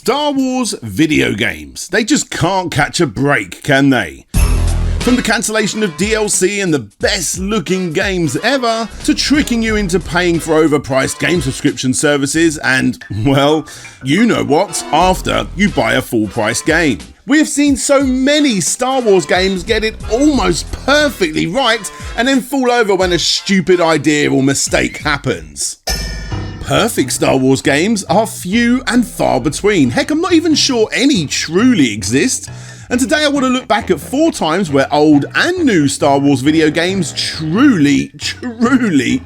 Star Wars video games. They just can't catch a break, can they? From the cancellation of DLC and the best looking games ever, to tricking you into paying for overpriced game subscription services and, well, you know what, after you buy a full price game. We have seen so many Star Wars games get it almost perfectly right and then fall over when a stupid idea or mistake happens. Perfect Star Wars games are few and far between. Heck, I'm not even sure any truly exist. And today I want to look back at 4 times where old and new Star Wars video games truly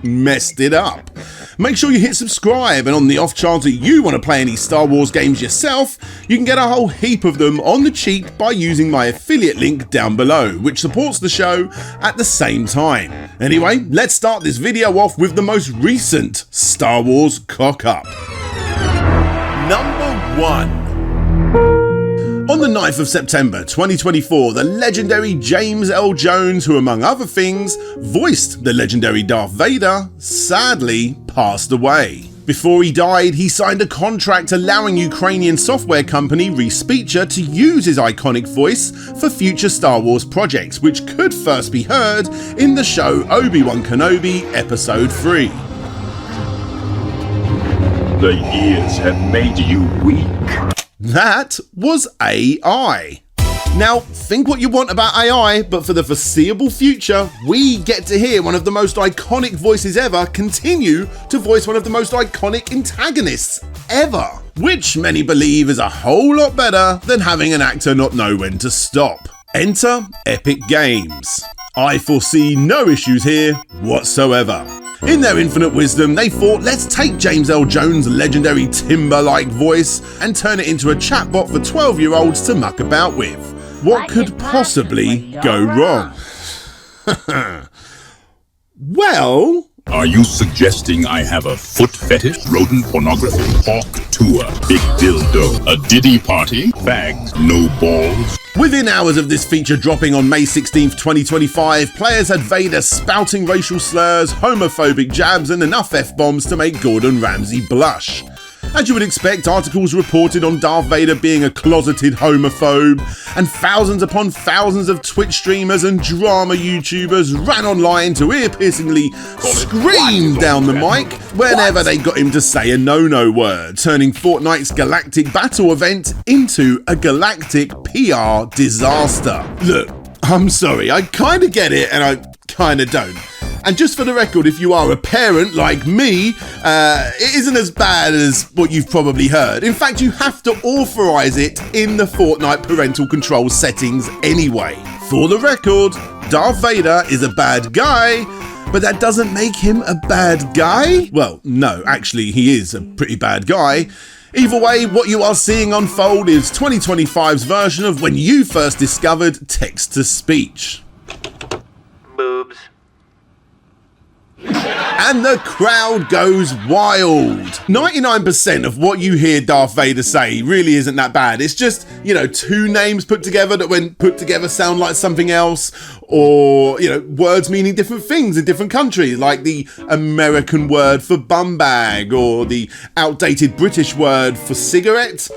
messed it up. Make sure you hit subscribe, and on the off chance that you want to play any Star Wars games yourself, you can get a whole heap of them on the cheap by using my affiliate link down below, which supports the show at the same time. Anyway, let's start this video off with the most recent Star Wars cock-up. Number 1. On the 9th of September 2024, the legendary James L. Jones, who among other things voiced the legendary Darth Vader, sadly passed away. Before he died, he signed a contract allowing Ukrainian software company Respeecher to use his iconic voice for future Star Wars projects, which could first be heard in the show Obi-Wan Kenobi Episode 3. The years have made you weak. That was AI. Now, think what you want about AI, but for the foreseeable future, we get to hear one of the most iconic voices ever continue to voice one of the most iconic antagonists ever, which many believe is a whole lot better than having an actor not know when to stop. Enter Epic Games. I foresee no issues here whatsoever. In their infinite wisdom, they thought, let's take James L. Jones' legendary timber-like voice and turn it into a chatbot for 12-year-olds to muck about with. What could possibly go wrong? Well... Are you suggesting I have a foot fetish, rodent pornography, hawk tour, big dildo, a diddy party, fags, no balls? Within hours of this feature dropping on May 16th, 2025, players had Vader spouting racial slurs, homophobic jabs, and enough F-bombs to make Gordon Ramsay blush. As you would expect, articles reported on Darth Vader being a closeted homophobe, and thousands upon thousands of Twitch streamers and drama YouTubers ran online to ear-piercingly scream down the mic whenever they got him to say a no-no word, turning Fortnite's galactic battle event into a galactic PR disaster. Look, I'm sorry, I kinda get it and I kinda don't. And just for the record, if you are a parent like me, it isn't as bad as what you've probably heard. In fact, you have to authorize it in the Fortnite parental control settings anyway. For the record, Darth Vader is a bad guy, but that doesn't make him a bad guy? Well, no, actually, he is a pretty bad guy. Either way, what you are seeing unfold is 2025's version of when you first discovered text-to-speech. Boobs. And the crowd goes wild. 99% of what you hear Darth Vader say really isn't that bad. It's just, you know, 2 names put together that when put together sound like something else, or, you know, words meaning different things in different countries, like the American word for bum bag or the outdated British word for cigarette.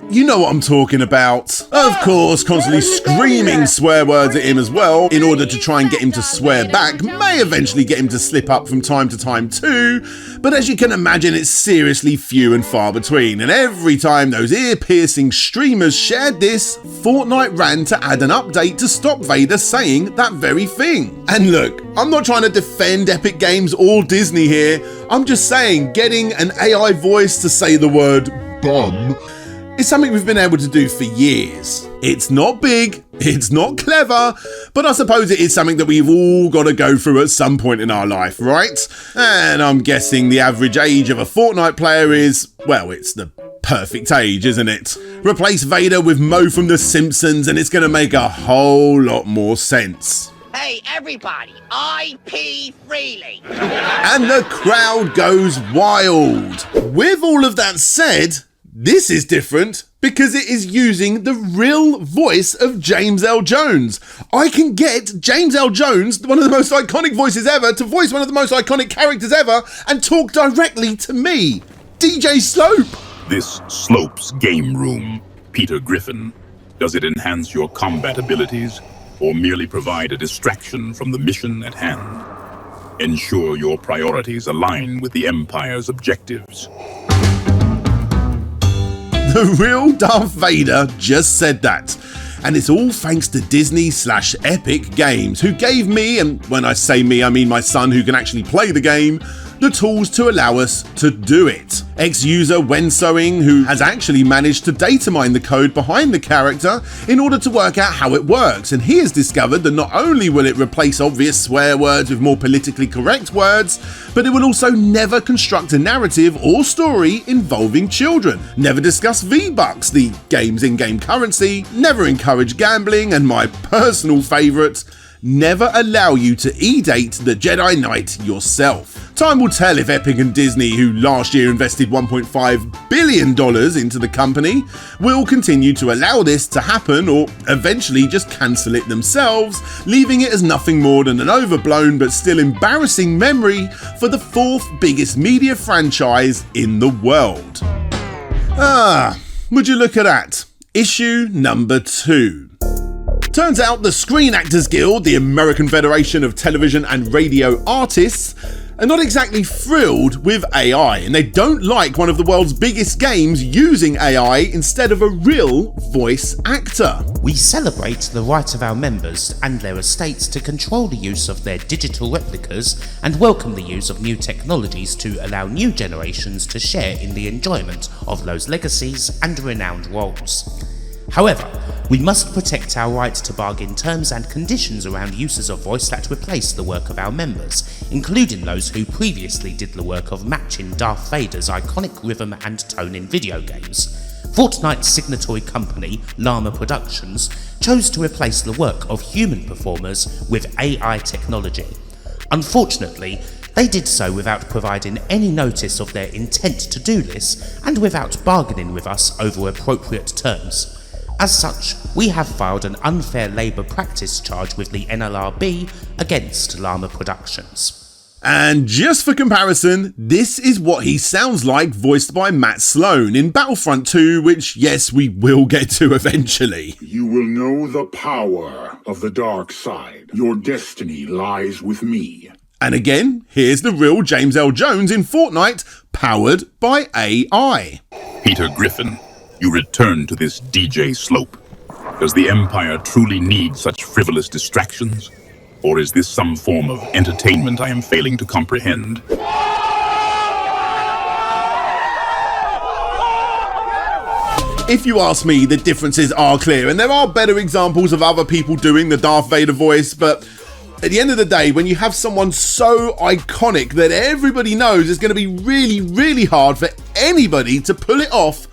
You know what I'm talking about. Of course, constantly screaming swear words at him as well in order to try and get him to swear back may eventually get him to slip up from time to time too, but as you can imagine, it's seriously few and far between, and every time those ear-piercing streamers shared this, Fortnite ran to add an update to stop Vader saying that very thing. And look, I'm not trying to defend Epic Games or Disney here, I'm just saying getting an AI voice to say the word bum is something we've been able to do for years. It's not big, it's not clever, but I suppose it is something that we've all got to go through at some point in our life, right? And I'm guessing the average age of a Fortnite player is, well, it's the perfect age, isn't it? Replace Vader with Mo from The Simpsons and it's going to make a whole lot more sense. Hey, everybody, I pee freely. And the crowd goes wild. With all of that said, this is different because it is using the real voice of James L. Jones. I can get James L. Jones, one of the most iconic voices ever, to voice one of the most iconic characters ever and talk directly to me. DJ Slope. this Slope's game room, Peter Griffin? Does it enhance your combat abilities or merely provide a distraction from the mission at hand? Ensure your priorities align with the Empire's objectives. The real Darth Vader just said that. And it's all thanks to Disney/Epic Games, who gave me, and when I say me I mean my son who can actually play the game, the tools to allow us to do it. Ex-user Wensoing, who has actually managed to data mine the code behind the character in order to work out how it works, and he has discovered that not only will it replace obvious swear words with more politically correct words, but it will also never construct a narrative or story involving children, never discuss V-Bucks, the game's in-game currency, never encourage gambling, and my personal favourite, never allow you to e-date the Jedi Knight yourself. Time will tell if Epic and Disney, who last year invested $1.5 billion into the company, will continue to allow this to happen or eventually just cancel it themselves, leaving it as nothing more than an overblown but still embarrassing memory for the fourth biggest media franchise in the world. Would you look at that? Issue number 2. Turns out the Screen Actors Guild, the American Federation of Television and Radio Artists, are not exactly thrilled with AI, and they don't like one of the world's biggest games using AI instead of a real voice actor. We celebrate the right of our members and their estates to control the use of their digital replicas and welcome the use of new technologies to allow new generations to share in the enjoyment of those legacies and renowned roles. However, we must protect our right to bargain terms and conditions around uses of voice that replace the work of our members, including those who previously did the work of matching Darth Vader's iconic rhythm and tone in video games. Fortnite's signatory company, Llama Productions, chose to replace the work of human performers with AI technology. Unfortunately, they did so without providing any notice of their intent to do this and without bargaining with us over appropriate terms. As such, we have filed an unfair labour practice charge with the NLRB against Llama Productions. And just for comparison, this is what he sounds like voiced by Matt Sloan in Battlefront II, which, yes, we will get to eventually. You will know the power of the dark side. Your destiny lies with me. And again, here's the real James L. Jones in Fortnite, powered by AI. Peter Griffin, you return to this DJ Slope. Does the Empire truly need such frivolous distractions? Or is this some form of entertainment I am failing to comprehend? If you ask me, the differences are clear, and there are better examples of other people doing the Darth Vader voice, but at the end of the day, when you have someone so iconic that everybody knows, it's going to be really, really hard for anybody to pull it off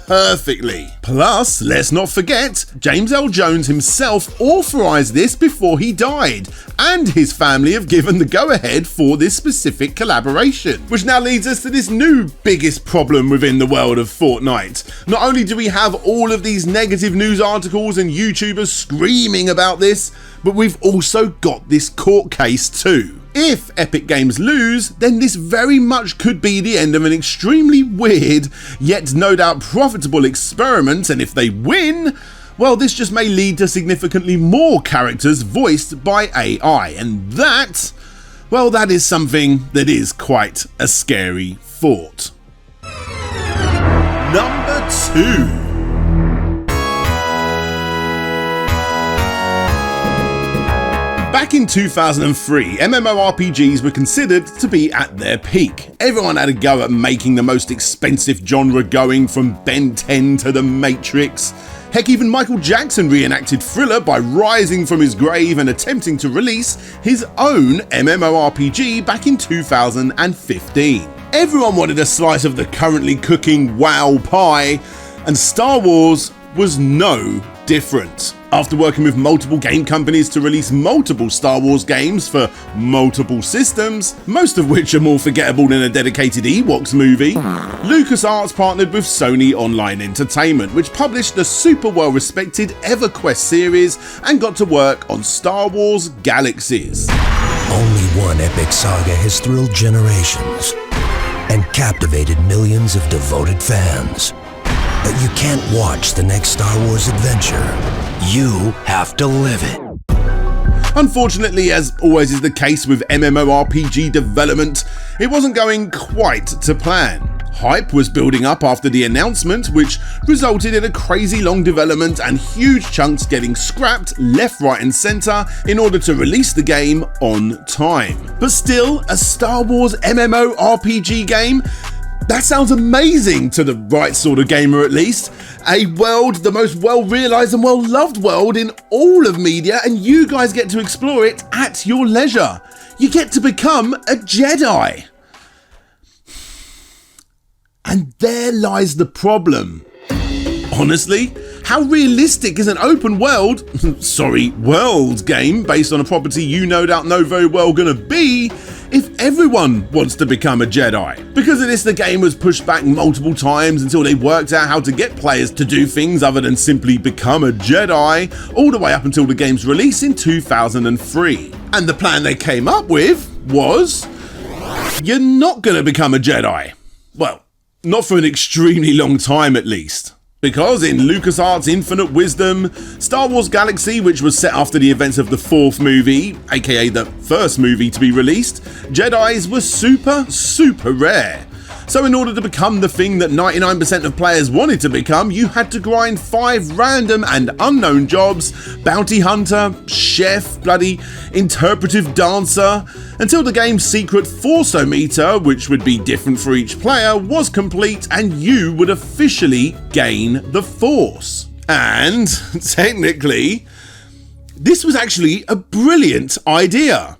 perfectly. Plus, let's not forget, James L. Jones himself authorised this before he died, and his family have given the go-ahead for this specific collaboration. Which now leads us to this new biggest problem within the world of Fortnite. Not only do we have all of these negative news articles and YouTubers screaming about this, but we've also got this court case too. If Epic Games lose, then this very much could be the end of an extremely weird, yet no doubt profitable experiment, and if they win, well, this just may lead to significantly more characters voiced by AI, and that, well, that is something that is quite a scary thought. Number 2. Back in 2003, MMORPGs were considered to be at their peak. Everyone had a go at making the most expensive genre going, from Ben 10 to The Matrix. Heck, even Michael Jackson reenacted Thriller by rising from his grave and attempting to release his own MMORPG back in 2015. Everyone wanted a slice of the currently cooking WoW pie, and Star Wars was no different. After working with multiple game companies to release multiple Star Wars games for multiple systems, most of which are more forgettable than a dedicated Ewoks movie, LucasArts partnered with Sony Online Entertainment, which published the super well-respected EverQuest series and got to work on Star Wars Galaxies. Only one epic saga has thrilled generations. and captivated millions of devoted fans. But you can't watch the next Star Wars adventure. You have to live it. Unfortunately, as always is the case with MMORPG development, it wasn't going quite to plan. Hype was building up after the announcement, which resulted in a crazy long development and huge chunks getting scrapped left, right and centre in order to release the game on time. But still, a Star Wars MMORPG game? That sounds amazing to the right sort of gamer at least. A world, the most well-realised and well-loved world in all of media, and you guys get to explore it at your leisure. You get to become a Jedi. And there lies the problem. Honestly, how realistic is an open world, world game based on a property you no doubt know very well gonna be if everyone wants to become a Jedi? Because of this, the game was pushed back multiple times until they worked out how to get players to do things other than simply become a Jedi, all the way up until the game's release in 2003. And the plan they came up with was, you're not gonna become a Jedi. Well, not for an extremely long time at least. Because in LucasArts' infinite wisdom, Star Wars Galaxy, which was set after the events of the fourth movie, aka the first movie to be released, Jedis were super rare. So in order to become the thing that 99% of players wanted to become, you had to grind 5 random and unknown jobs: bounty hunter, chef, bloody interpretive dancer, until the game's secret Force-o-meter, which would be different for each player, was complete and you would officially gain the Force. And technically, this was actually a brilliant idea.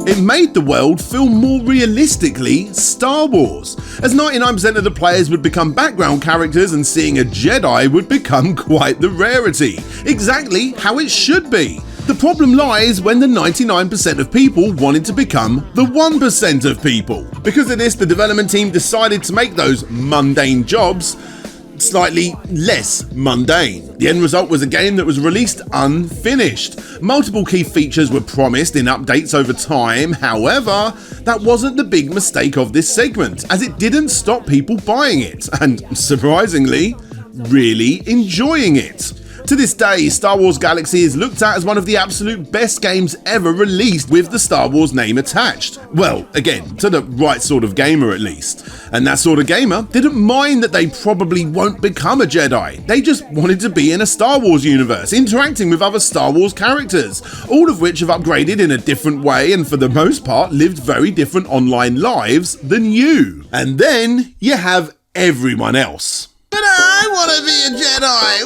It made the world feel more realistically Star Wars, as 99% of the players would become background characters and seeing a Jedi would become quite the rarity. Exactly how it should be. The problem lies when the 99% of people wanted to become the 1% of people. Because of this, the development team decided to make those mundane jobs slightly less mundane. The end result was a game that was released unfinished. Multiple key features were promised in updates over time, however, that wasn't the big mistake of this segment, as it didn't stop people buying it, and surprisingly, really enjoying it. To this day, Star Wars Galaxy is looked at as one of the absolute best games ever released with the Star Wars name attached. Well, again, to the right sort of gamer at least. And that sort of gamer didn't mind that they probably won't become a Jedi. They just wanted to be in a Star Wars universe, interacting with other Star Wars characters, all of which have upgraded in a different way and for the most part lived very different online lives than you. And then you have everyone else. But I want to be a Jedi!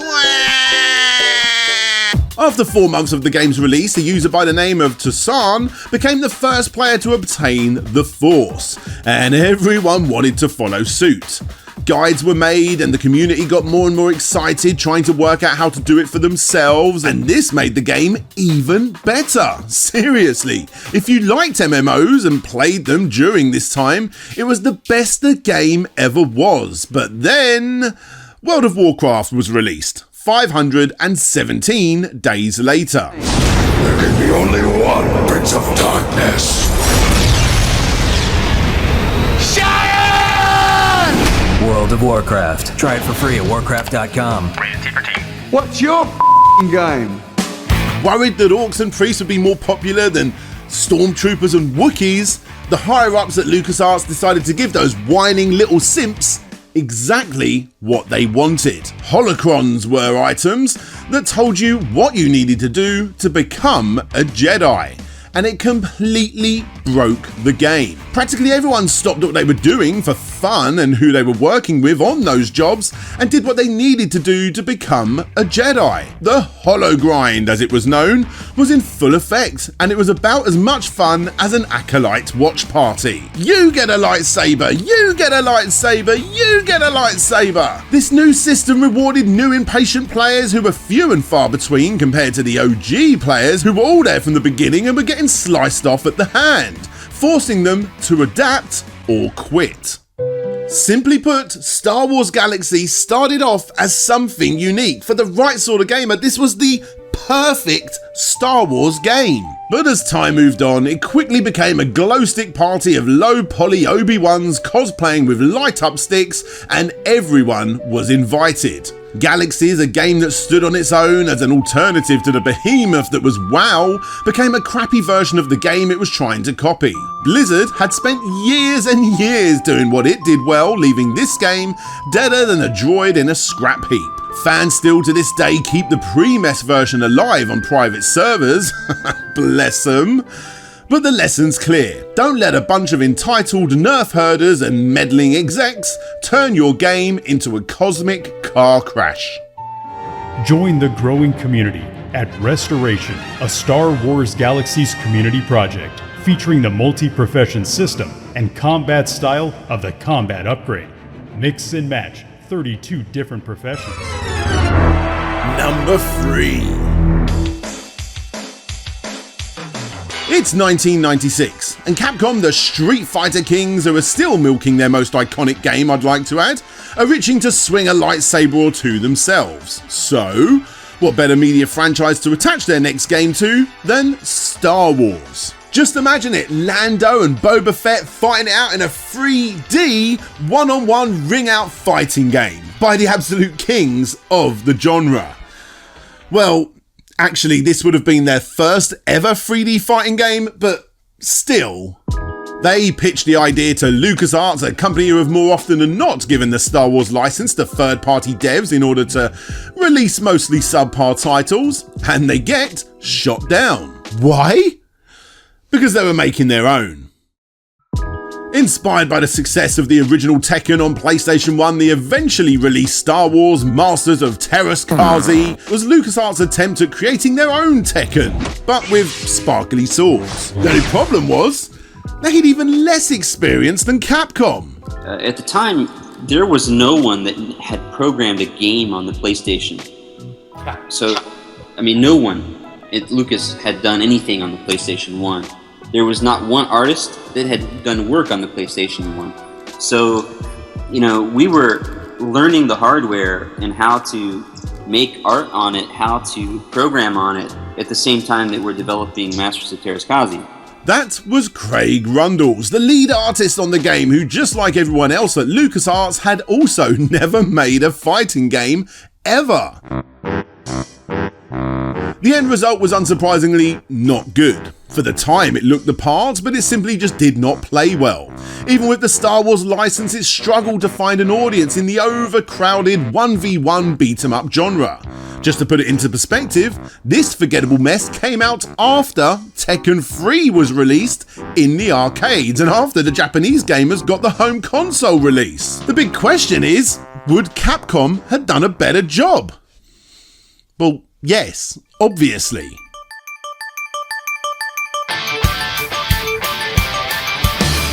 After 4 months of the game's release, a user by the name of Toejam became the first player to obtain the Force, and everyone wanted to follow suit. Guides were made and the community got more and more excited trying to work out how to do it for themselves, and this made the game even better. Seriously, if you liked MMOs and played them during this time, it was the best the game ever was. But then World of Warcraft was released 517 days later. There can be only one Prince of Darkness. World of Warcraft. Try it for free at warcraft.com. What's your game? Worried that orcs and priests would be more popular than stormtroopers and Wookiees, the higher-ups at LucasArts decided to give those whining little simps exactly what they wanted. Holocrons were items that told you what you needed to do to become a Jedi, and it completely broke the game. Practically everyone stopped what they were doing for fun and who they were working with on those jobs and did what they needed to do to become a Jedi. The holo grind, as it was known, was in full effect, and it was about as much fun as an acolyte watch party. You get a lightsaber, you get a lightsaber, you get a lightsaber! This new system rewarded new impatient players who were few and far between compared to the OG players who were all there from the beginning and were getting sliced off at the hand, forcing them to adapt or quit. Simply put, Star Wars Galaxy started off as something unique. For the right sort of gamer, this was the perfect Star Wars game. But as time moved on, it quickly became a glow-stick party of low-poly Obi-Wans cosplaying with light-up sticks, and everyone was invited. Galaxies, a game that stood on its own as an alternative to the behemoth that was WoW, became a crappy version of the game it was trying to copy. Blizzard had spent years and years doing what it did well, leaving this game deader than a droid in a scrap heap. Fans still to this day keep the pre-mess version alive on private servers, bless them. But the lesson's clear. Don't let a bunch of entitled nerf herders and meddling execs turn your game into a cosmic car crash. Join the growing community at Restoration, a Star Wars Galaxies community project featuring the multi-profession system and combat style of the combat upgrade. Mix and match 32 different professions. Number 3. It's 1996, and Capcom, the Street Fighter Kings, who are still milking their most iconic game, I'd like to add, are itching to swing a lightsaber or two themselves. So, what better media franchise to attach their next game to than Star Wars? Just imagine it, Lando and Boba Fett fighting it out in a 3D one-on-one ring-out fighting game by the absolute kings of the genre. Well, actually, this would have been their first ever 3D fighting game, but still. They pitched the idea to LucasArts, a company who have more often than not given the Star Wars license to third-party devs in order to release mostly subpar titles, and they get shot down. Why? Because they were making their own. Inspired by the success of the original Tekken on PlayStation 1, the eventually released Star Wars Masters of Teräs Käsi was LucasArts' attempt at creating their own Tekken, but with sparkly swords. The only problem was, they had even less experience than Capcom. At the time, there was no one that had programmed a game on the PlayStation. So, I mean, no one at Lucas had done anything on the PlayStation 1. There was not one artist that had done work on the PlayStation 1. So, you know, we were learning the hardware and how to make art on it, how to program on it, at the same time that we're developing Masters of Teräs Käsi. That was Craig Rundles, the lead artist on the game, who, just like everyone else at LucasArts, had also never made a fighting game ever. The end result was unsurprisingly not good. For the time it looked the part, but it simply just did not play well. Even with the Star Wars license, it struggled to find an audience in the overcrowded 1v1 beat-em-up genre. Just to put it into perspective, this forgettable mess came out after Tekken 3 was released in the arcades and after the Japanese gamers got the home console release. The big question is, would Capcom have done a better job? Well, yes, obviously.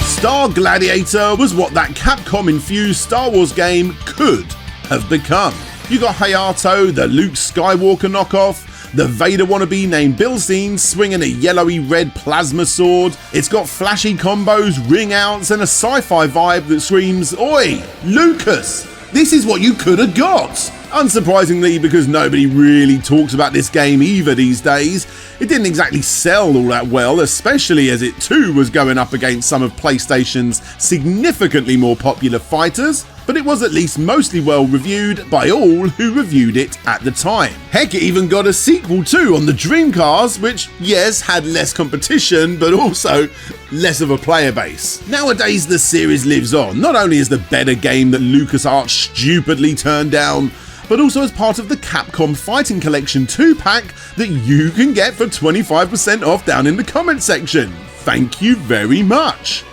Star Gladiator was what that Capcom-infused Star Wars game could have become. You got Hayato, the Luke Skywalker knockoff, the Vader wannabe named Bilstein swinging a yellowy red plasma sword. It's got flashy combos, ring outs, and a sci-fi vibe that screams, "Oi, Lucas! This is what you could have got!" Unsurprisingly, because nobody really talks about this game either these days, it didn't exactly sell all that well, especially as it too was going up against some of PlayStation's significantly more popular fighters, but it was at least mostly well reviewed by all who reviewed it at the time. Heck, it even got a sequel too on the Dreamcast, which, yes, had less competition, but also less of a player base. Nowadays, the series lives on, not only as the better game that LucasArts stupidly turned down, but also as part of the Capcom Fighting Collection 2-pack that you can get for 25% off down in the comment section. Thank you very much.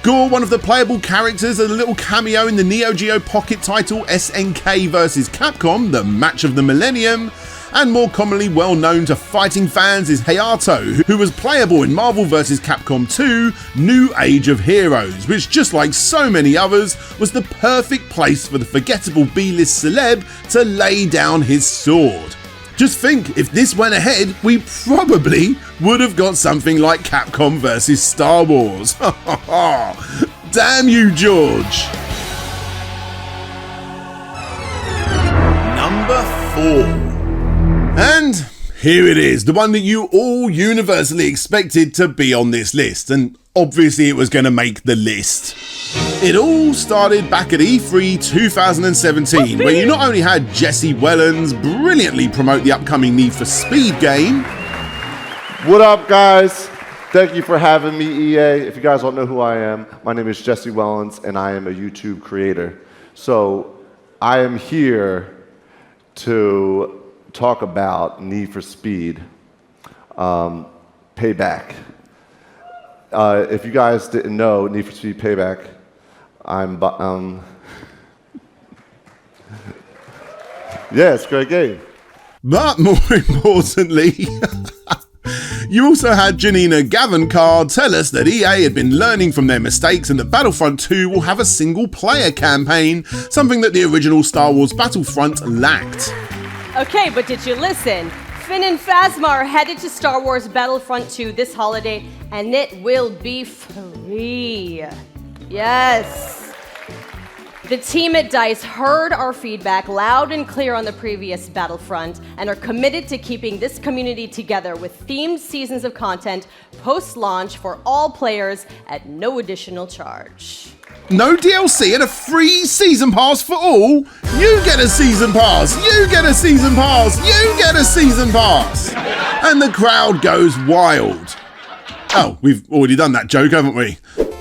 Gore, one of the playable characters, a little cameo in the Neo Geo Pocket title SNK vs Capcom, the match of the millennium, and more commonly well known to fighting fans is Hayato, who was playable in Marvel vs Capcom 2 New Age of Heroes, which, just like so many others, was the perfect place for the forgettable B-list celeb to lay down his sword. Just think, if this went ahead, we probably would have got something like Capcom vs Star Wars. Damn you, George! Number 4. And Here it is, the one that you all universally expected to be on this list, and obviously it was going to make the list. It all started back at E3 2017, where you not only had Jesse Wellens brilliantly promote the upcoming Need for Speed game. What up, guys? Thank you for having me, EA. If you guys don't know who I am, my name is Jesse Wellens, and I am a YouTube creator. So I am here to talk about Need for Speed Payback. If you guys didn't know, Need for Speed Payback, yeah, it's a great game. But more importantly, you also had Janina Gavankar tell us that EA had been learning from their mistakes and that Battlefront 2 will have a single-player campaign, something that the original Star Wars Battlefront lacked. Okay, but did you listen? Finn and Phasma are headed to Star Wars Battlefront 2 this holiday, and it will be free. Yes. The team at DICE heard our feedback loud and clear on the previous Battlefront and are committed to keeping this community together with themed seasons of content post-launch for all players at no additional charge. No DLC and a free season pass for all? You get a season pass! You get a season pass! You get a season pass! And the crowd goes wild. Oh, we've already done that joke, haven't we?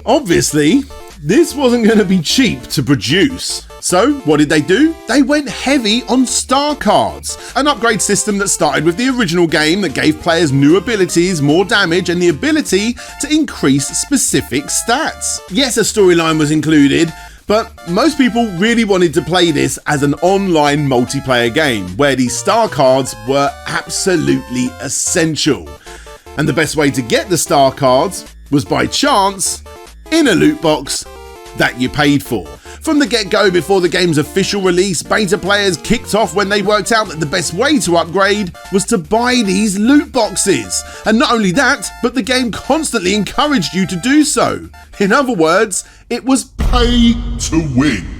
Obviously, this wasn't going to be cheap to produce. So, what did they do? They went heavy on star cards, an upgrade system that started with the original game that gave players new abilities, more damage, and the ability to increase specific stats. Yes, a storyline was included, but most people really wanted to play this as an online multiplayer game, where these star cards were absolutely essential. And the best way to get the star cards was by chance in a loot box that you paid for. From the get-go, before the game's official release, beta players kicked off when they worked out that the best way to upgrade was to buy these loot boxes. And not only that, but the game constantly encouraged you to do so. In other words, it was pay to win.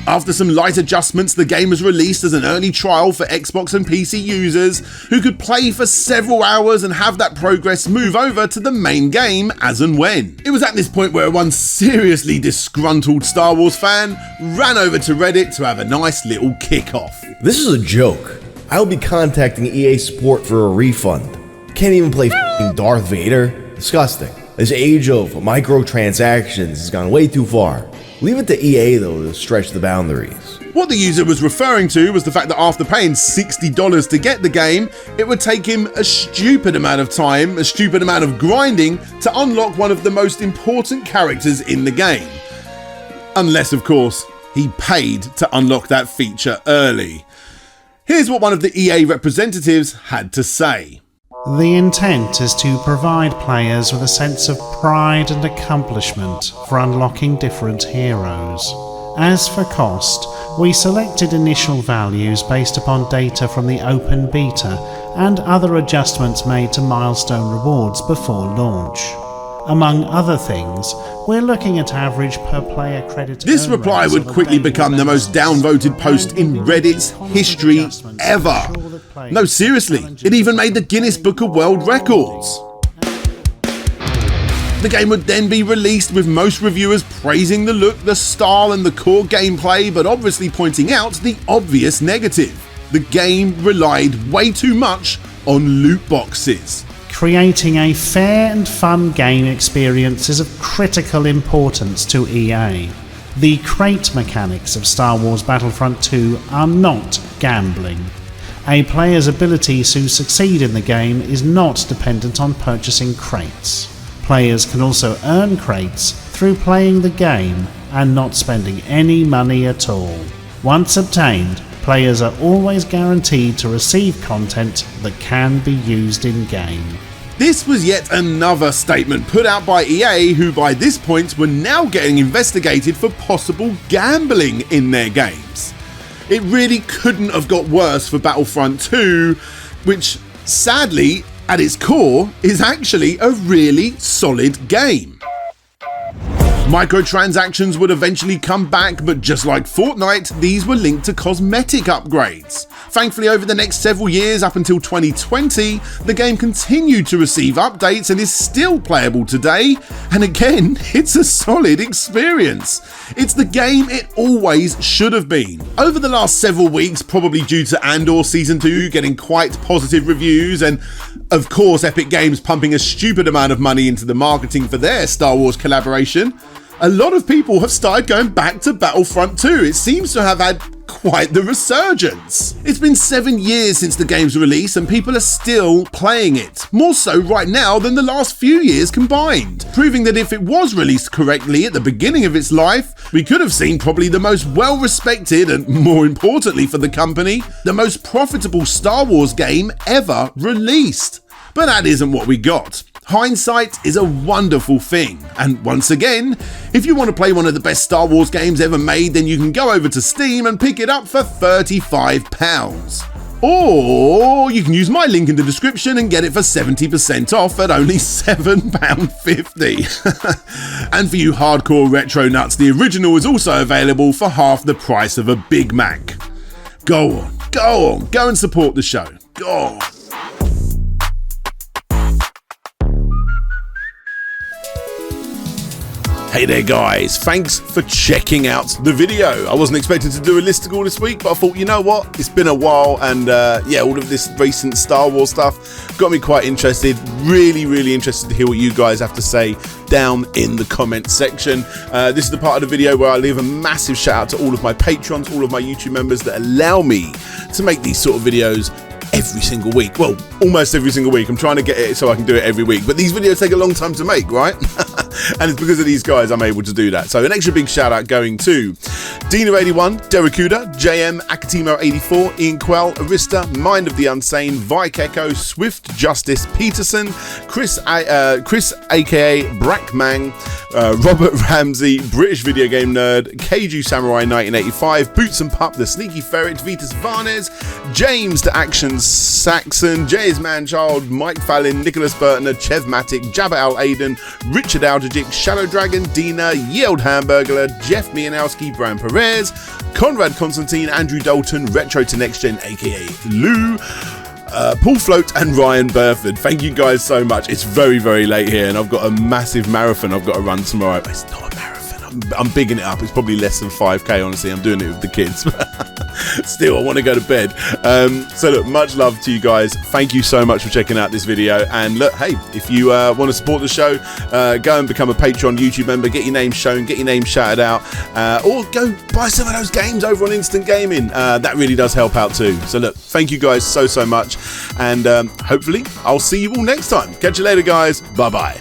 After some light adjustments, the game was released as an early trial for Xbox and PC users who could play for several hours and have that progress move over to the main game as and when. It was at this point where one seriously disgruntled Star Wars fan ran over to Reddit to have a nice little kick-off. This is a joke. I'll be contacting EA support for a refund. Can't even play f***ing Darth Vader? Disgusting. This age of microtransactions has gone way too far. Leave it to EA, though, to stretch the boundaries. What the user was referring to was the fact that after paying $60 to get the game, it would take him a stupid amount of time, a stupid amount of grinding to unlock one of the most important characters in the game. Unless, of course, he paid to unlock that feature early. Here's what one of the EA representatives had to say. The intent is to provide players with a sense of pride and accomplishment for unlocking different heroes. As for cost, we selected initial values based upon data from the open beta and other adjustments made to milestone rewards before launch. Among other things, we're looking at average per player credit. This reply would quickly become the most downvoted post in Reddit's history ever. No, seriously, it even made the Guinness Book of World Records. The game would then be released with most reviewers praising the look, the style and the core gameplay, but obviously pointing out the obvious negative. The game relied way too much on loot boxes. Creating a fair and fun game experience is of critical importance to EA. The crate mechanics of Star Wars Battlefront 2 are not gambling. A player's ability to succeed in the game is not dependent on purchasing crates. Players can also earn crates through playing the game and not spending any money at all. Once obtained, players are always guaranteed to receive content that can be used in-game. This was yet another statement put out by EA, who by this point were now getting investigated for possible gambling in their games. It really couldn't have got worse for Battlefront 2, which sadly, at its core, is actually a really solid game. Microtransactions would eventually come back, but just like Fortnite, these were linked to cosmetic upgrades. Thankfully, over the next several years up until 2020, the game continued to receive updates and is still playable today, and again, it's a solid experience. It's the game it always should have been. Over the last several weeks, probably due to Andor Season 2 getting quite positive reviews, and of course Epic Games pumping a stupid amount of money into the marketing for their Star Wars collaboration, a lot of people have started going back to Battlefront 2. It seems to have had quite the resurgence. It's been 7 years since the game's release and people are still playing it, more so right now than the last few years combined, proving that if it was released correctly at the beginning of its life, we could have seen probably the most well-respected and, more importantly for the company, the most profitable Star Wars game ever released. But that isn't what we got. Hindsight is a wonderful thing, and once again, if you want to play one of the best Star Wars games ever made, then you can go over to Steam and pick it up for £35. Or you can use my link in the description and get it for 70% off at only £7.50. And for you hardcore retro nuts, the original is also available for half the price of a Big Mac. Go on, go and support the show. Go on. Hey there guys, thanks for checking out the video. I wasn't expecting to do a listicle this week, but I thought, you know what, it's been a while, and yeah, all of this recent Star Wars stuff got me quite interested. Really interested to hear what you guys have to say down in the comment section. This is the part of the video where I leave a massive shout out to all of my patrons, all of my YouTube members that allow me to make these sort of videos every single week. Well, almost every single week. I'm trying to get it so I can do it every week, but these videos take a long time to make, right? And it's because of these guys I'm able to do that. So an extra big shout out going to Dina81, Derakuda, JM, Akatimo84, Ian Quell, Arista, Mind of the Unsane, Vike Echo, Swift Justice, Peterson, Chris aka Brackmang, Robert Ramsey, British Video Game Nerd, Keiju Samurai 1985, Boots and Pup, The Sneaky Ferret, Vitas Varnes, James the Action Saxon, Jay's Manchild, Mike Fallon, Nicholas Burtner, Chev Matic, Jabba Al Aiden, Richard Alderdick, Shadow Dragon, Dina, Yield Hamburglar, Jeff Mianowski, Brian Perez, Conrad Constantine, Andrew Dalton, Retro to Next Gen aka Lou, Paul Float and Ryan Burford. Thank you guys so much. It's very late here and I've got a massive marathon I've got to run tomorrow. It's not a marathon, I'm bigging it up. It's probably less than 5k, honestly. I'm doing it with the kids. Still, I want to go to bed. So look, much love to you guys. Thank you so much for checking out this video. And look, hey, if you want to support the show, go and become a Patreon YouTube member, get your name shown, get your name shouted out, or go buy some of those games over on Instant Gaming. That really does help out too. So look, thank you guys so much, and hopefully I'll see you all next time. Catch you later, guys. Bye bye.